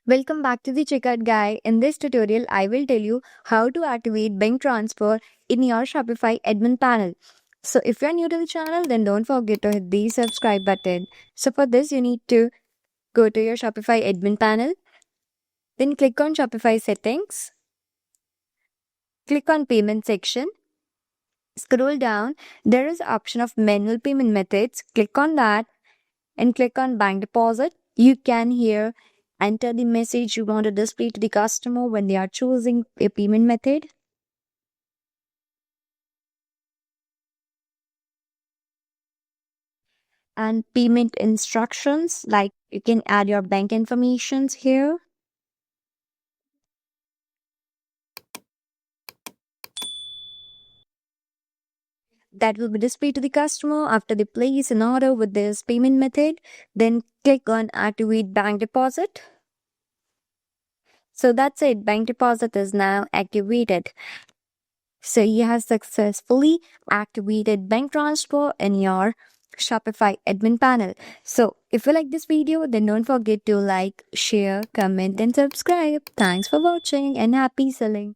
Welcome back to the Checkout Guy. In this tutorial, I will tell you how to activate bank transfer in your Shopify admin panel. So if you're new to the channel, then don't forget to hit the subscribe button. So for this, you need to go to your Shopify admin panel, then click on Shopify settings, click on payment section, scroll down. There is option of manual payment methods. Click on that and click on bank deposit. You can here enter the message you want to display to the customer when they are choosing a payment method. And payment instructions, like you can add your bank informations here. That will be displayed to the customer after they place an order with this payment method. Then click on activate bank deposit. So that's it, bank deposit is now activated. So you have successfully activated bank transfer in your Shopify admin panel. So if you like this video, then don't forget to like, share, comment and subscribe. Thanks for watching and happy selling.